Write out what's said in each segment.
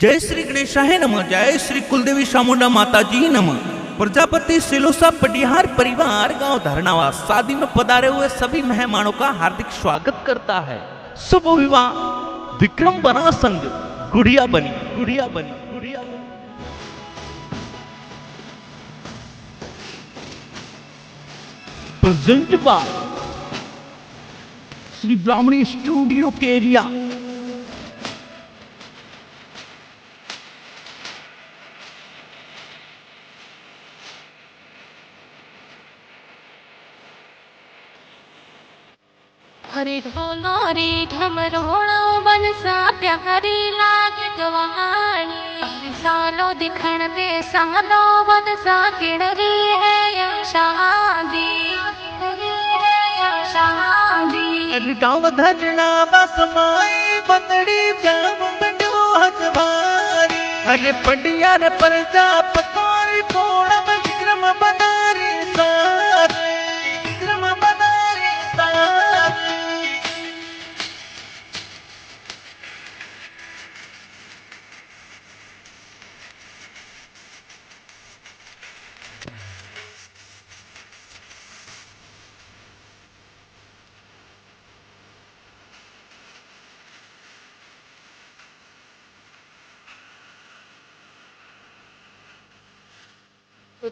जय श्री गणेशाय नमः। जय श्री कुलदेवी चामुंडा माता जी नमः। प्रजापति सिलोसा पटिहार परिवार गांव धरनावा शादी में पधारे हुए सभी मेहमानों का हार्दिक स्वागत करता है। शुभ विवाह विक्रम बना संग गुड़िया बनी गुड़िया बनी गुड़िया बनी। Present by Shri Brahmani studio के एरिया। हरे ढोलो रे ढमरोणो बनसा प्यारी लागे जवानी सालो दिखण दे सालो बनसा किणरी है या शादी गाँव धरना बस माई बंदड़ी जाम बंडो हथवारी। अरे पटियार प्रजा पकोरी कोणम विक्रम बनारी साथ विक्रम बनारी साथ।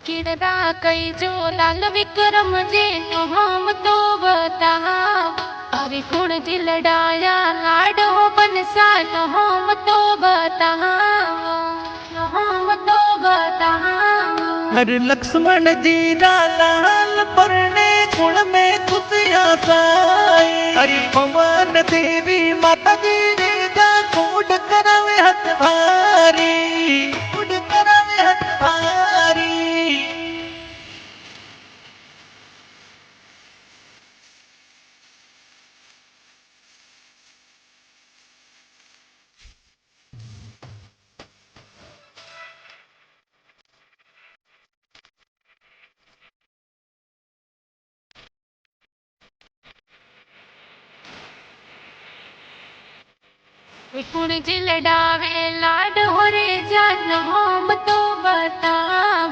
किड़रा कई जो लाल विक्रम जी हम तो बताओ। अरे गुण दिलडाया लाडो बनसा हम तो बताओ हम तो बताओ। अरे लक्ष्मण जी लाल परने गुण में खुशियाँ साई। अरे पवन देवी माता जी ने जा कूट करावे हथ भारी कूट करावे हथ भारी। गुण दिलडावे लाडो रे जान हम तो बताओ।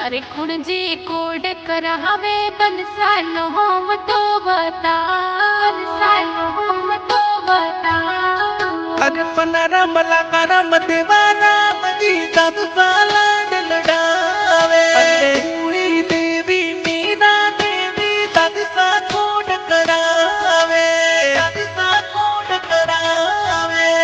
अरे गुण जी कोड करावे बनसान हम तो बताओ हम तो बताओ। अरे पनाराम लाकाराम देवाराम जी दाद साला डलडावे। पूरी देवी मीरा देवी दाद सा कोड करावे दाद सा कोड करावे।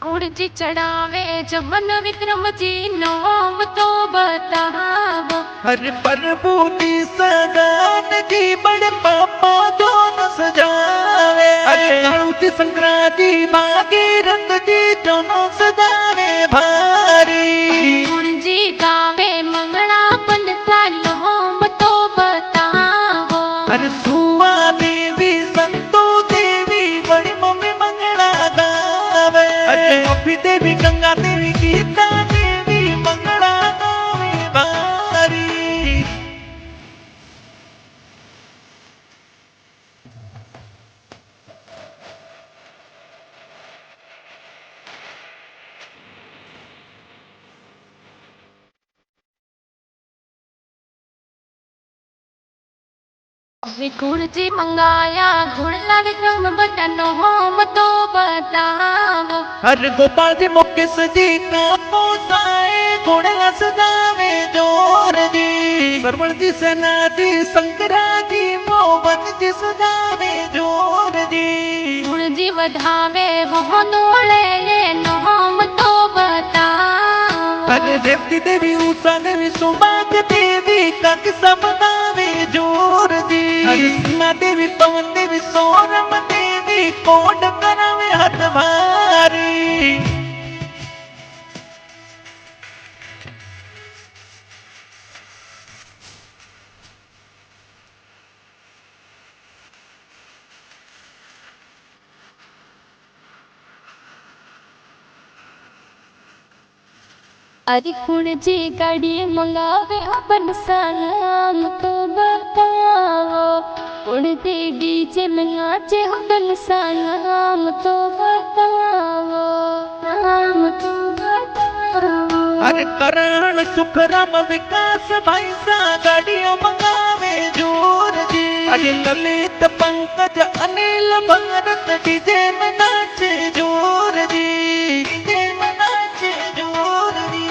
गुण जी चढ़ावे जमन विक्रम जी नाम तो बताओ। हर प्रभु की सगान जी बड़े पापा दोनों सजावे। अरे कालूती संक्रांति भागीरथ जी दोनों सजावे भारी। गुण जी गावे मंगला बनसा नाम तो बताओ। अरे सुआ देवी संतो देवी बड़ी मम्मी मंगला गावे। अरे अभी देवी गंगा देवी गीता देवी मंगला गावे भारी। गुण जी मंगाया गुण ला विक्रम बटन होम तो बताओ। हर गोपाल जी मुकेश जी का पोसाए घोड़े सजावे जोर जी। सरवण जी सेना जी शंकरा जी मोहन जी सजावे जोर जी। गुण जी वधावे वो नोले ये नाम तो बताओ। अरे देवती देवी उषा देवी सुभाग देवी का किस्सा बतावे जोर जी। अरे सीमा देवी पवन देवी सौरम देवी कोड करावे हाथ भारी। अरे कुण जी गाड़ी मंगावे अपन सलाम तो बताओ, कुण दे डीजे में नाचे अपन सलाम तो बताओ, नाम तो बताओ। अरे करण सुखराम विकास भाई सा गाड़ियों मंगावे जोर जी। अरे ललित पंकज अनिल भरत डीजे में नाचे जोर जी, डीजे में नाचे जोर जी।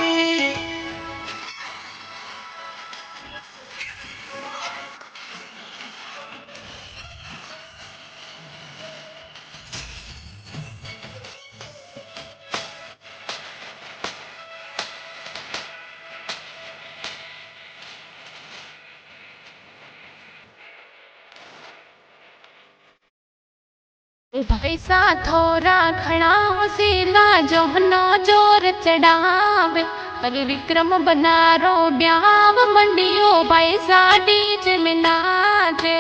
पैसा थोड़ा घना होसीला जो न जोर चढ़ावे, अरे विक्रम बनारो ब्याव मंडियो पैसा डीज में नाचे,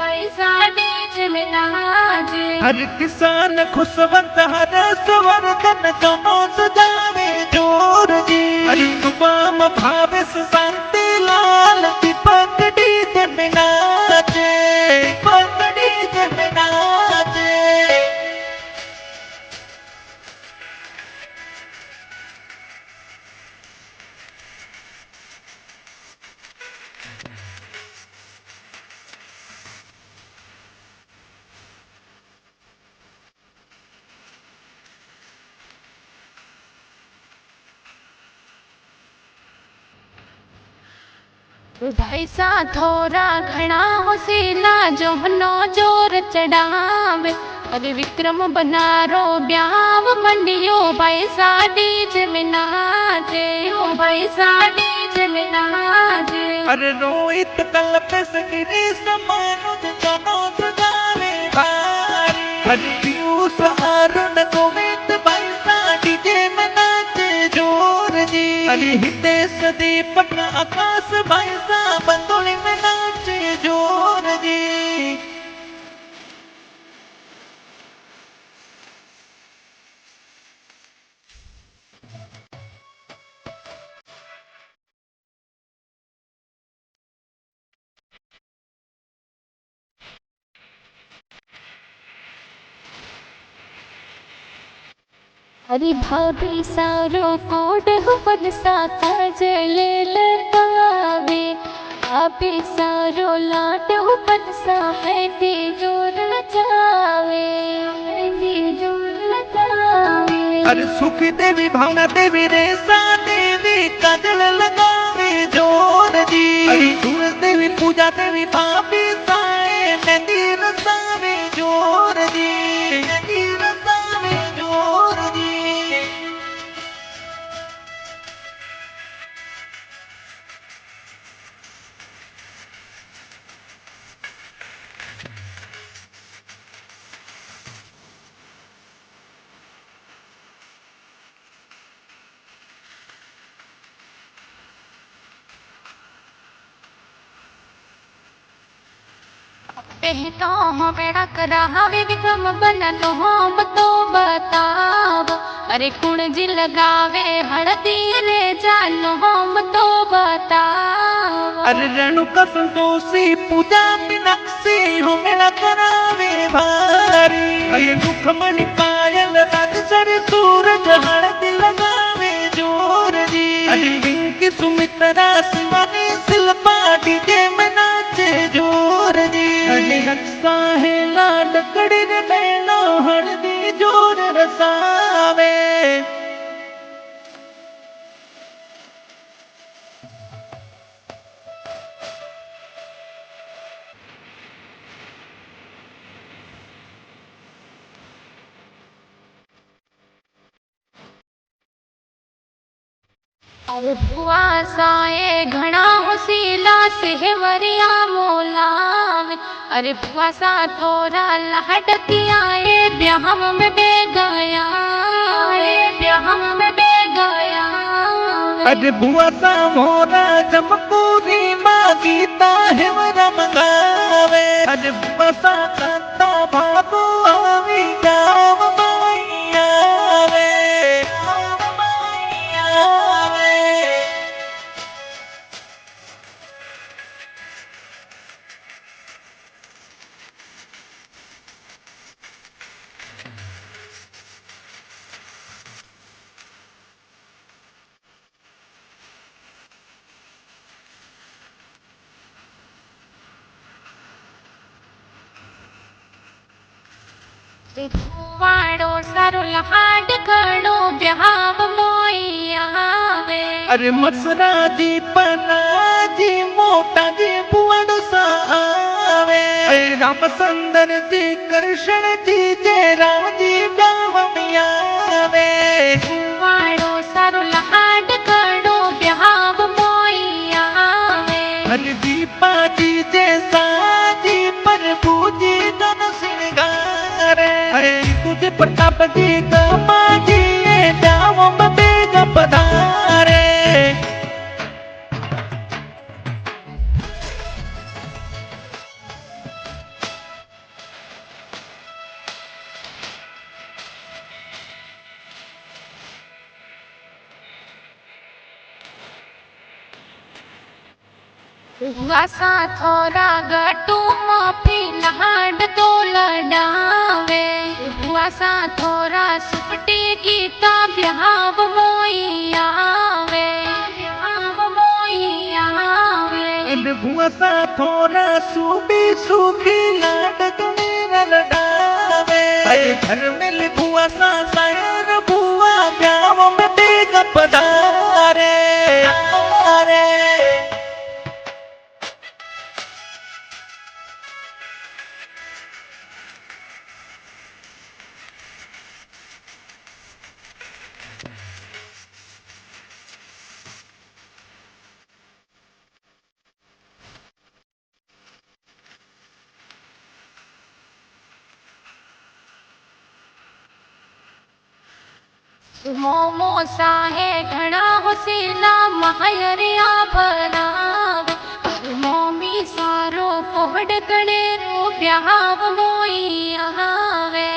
पैसा डीज में नाचे। हर किसान खुशवंत हर सुवर्धन दोनों सजावे जोर जी। हरि सुबाम भावेश शांति लाल दीपक डीजे में नाचे, दीपक डीजे में नाचे। पैसा थोड़ा घना होसीला जो न जोर चढ़ावे, अरे विक्रम बनारो ब्याव मंडियो पैसा डीज में नाचे, ओ पैसा डीज में नाचे। अरे रोहित कल्पेश गिरीश मानुज दोनों सजावे भारी। हरि पीयूष अरुण गोविंद भाई सा डीजे में नाचे जोर जी। हरि हितेश दीपक आकाश भाई सा बंदोली में नाचे जोर जी। हरि भाभी सारो कोड हुपन सा जले लगावे, भाभी सारो लाट हुपन सा मेहंदी जोर जावे, मेहंदी जोर जावे। अरे सुखी देवी भावना देवी रेसा देवी काजल लगावे जोर जी। अरे सूरज देवी पूजा देवी भाभी साए मेहंदी रसावे जोर जी, मेहंदी रसावे जोर जी। पहनो हो बेड़ा करावे विक्रम बननो हम तो बताव, अरे कुण जी लगावे हळदी रे जानो हम तो बताव। अरे रेणुका संतोषी पूजा मीनाक्षी हो मेला करावे भारी। अरे दुखमणि पायल राजसर सूरज हळदी लगावे जोर जी। अरे पिंकी सुमित्रा शिवानी शिल्पा डीजे में नाचे जोर जी। अरे रक्षा है लाड कड़ी रे नैनो हळदी जोर रसावे। अरे बुआ साए घना होसीला सेवरिया मोलावे, अरे बुआ सा थोड़ा लहटती आए ब्याह में बे गया, ब्याह में बे गया। अरे बुआ सा मोरा जमपूरी माँ गीता है वरा मंगावे। अरे बुआ सा कांता बाबू आवी गाँव माई आवे, गाँव माई आवे। વાળો સારો લહાડ ઘણો વ્યાવ મોઈ આવે अरे मसरा जी पना जी मोटा जी बुआड़ो सा आवे अरे रामचंद्र जी कृष्ण जी जय राम जी ब्याह में आवे વાળો સારો લહાડ ઘણો વ્યાવ મોઈ આવે अरे दीपा जी जैसा जी प्रभु जी धन श्रृंगार अरे तुझे प्रताप जी कमा जी ब्याह में बेग पधारे વાસા થોરા ગટુ માફી લહાડ તો લડાવે વાસા થોરા સુપટી ગીતા વ્યાવ મોઈ આવે વ્યાવ મોઈ આવે भुआ सा थोड़ा सूबी सूबी लाडक मेरा लडावे घर मिल भुआ सा सायर भुआ ब्याह में बेग पधारे अरे મોમો સાહે ઘણા હોસીલા મહાયરિયા ભરાવ મોમી સારો પોહડ ગણે રો બ્યાવ મોઈ આવે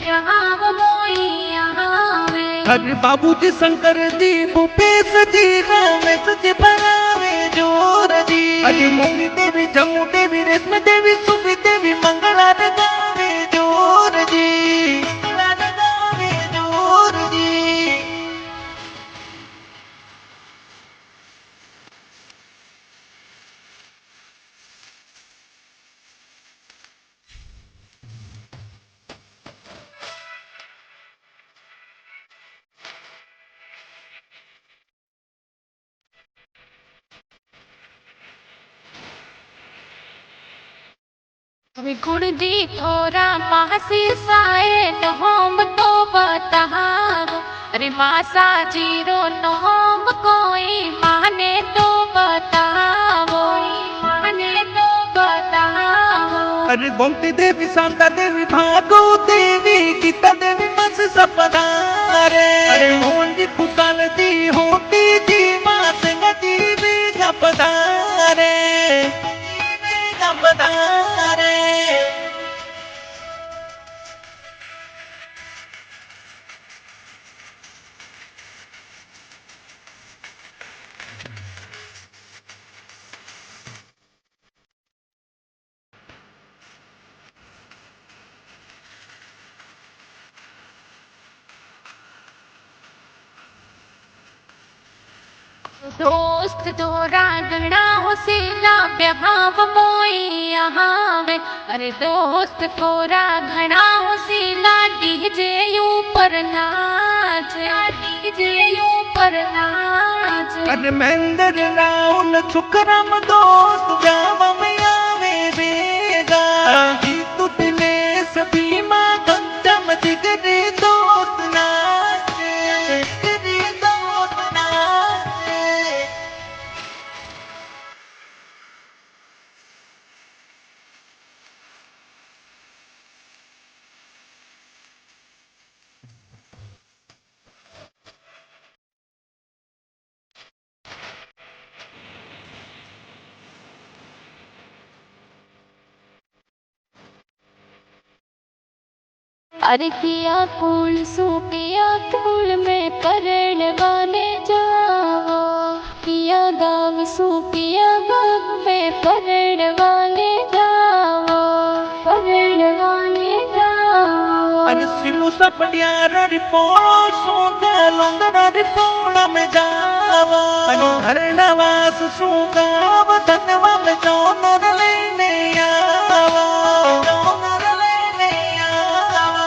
બ્યાવ મોઈ આવે अरे बाबूजी शंकर जी भूपेश जी रमेश जी बनावे जोर जी अरे मोनी देवी जम्मू देवी रेशम देवी सुबी देवी मंगला गावे जोर जी मंगला गावे जोर जी गुण दी थोरा मासी साए नहोम तो बताव अरे मासा जीरो नहोम कोई माने तो बतावो माने तो बतावो अरे गोमती देवी शांता देवी भागो देवी गीता देवी मस सपना अरे मोहन जी खुशाल जी होती जी माँ सिंह जी भी गपदारे गपदारे दोस्त तोरा गणा होसीला ब्याव मोई आवे अरे दोस्त कोरा घना होसीला डीजे ऊपर नाच डीजे ऊपर नाच अरे महेंद्र राहुल छुकरम दोस्त जाम में आवे बेगा जीतू दिनेश भीमा गंजम जिगरी दोस्त नाचे जिगरी दोस्त नाचे अरे किया फूल सूपिया फूल में परण वाले जाओ किया गाँव सूपिया गाँव में परण वाले जाओ परण वाले जाओ अरे सिलू सपड़ियार रिपोलो सूंगा लंगरा रिपोला में जावा अरे हर नवास सूंगा धनवा में जोनर लेने आवा जोनर लेने आवा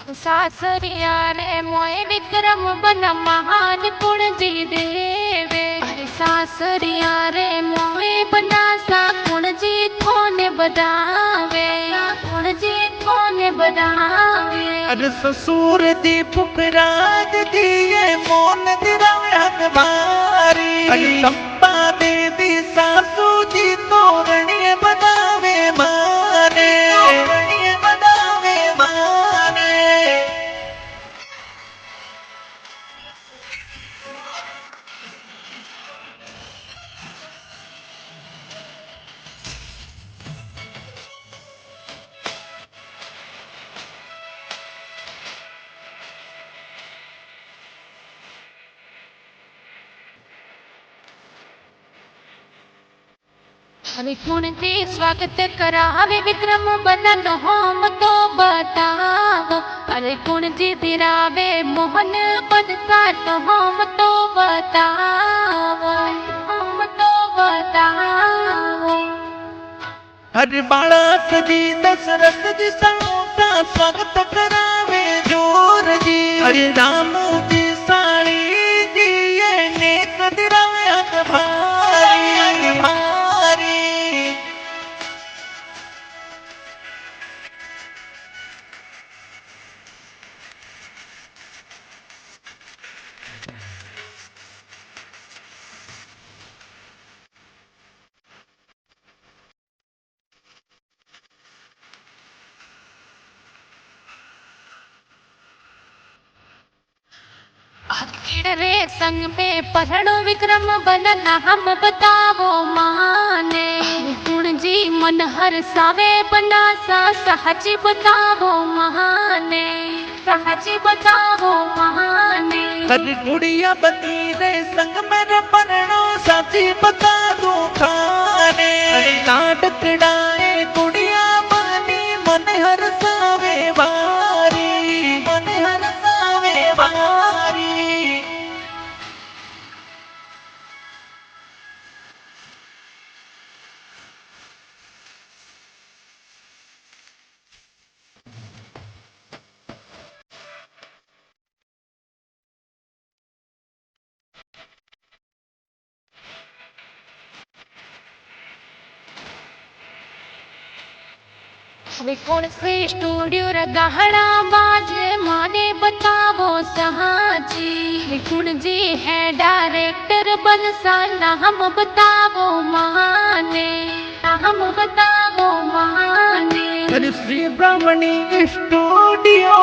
सासरिया रे मोए विक्रम बन महान गुण जी देवे सासरिया रे मोए बना सा गुण जी थोने बदावे गुण जी थोने बदावे अरे ससुर दी पुकराज दिए मोन दिरावे भारी अरे चंपा देवी सासू जी तोरणिए बनावे माने तोरणिए बनावे माने अरे गुण जी स्वागत करावे विक्रम बनन होम तो बताव अरे गुण जी दिरावे मोहन पद सात होम तो बताव होम तो बताव हर बालक जी दशरथ जी का स्वागत करावे जोर जी हरे राम जी साड़ी जी ये नेक दिरावे भारी भारी रे संग में पढ़ो विक्रम बनना हम बतावो माने गुण जी मन हर सावे बना सा सहज बतावो महाने सहज बतावो महाने हर गुड़िया बनी रे संग मेरे परणो साथी बता दूं खाने अरे नाटकड़ाए गुड़िया बनी मन हर सावे बारी मन हर सावे बारी कौन से स्टूडियो रा गहना बाजे माने बतावो सहाजी गुण जी है डायरेक्टर बन साना हम बतावो माने हम बतावो माने हर श्री ब्राह्मणी स्टूडियो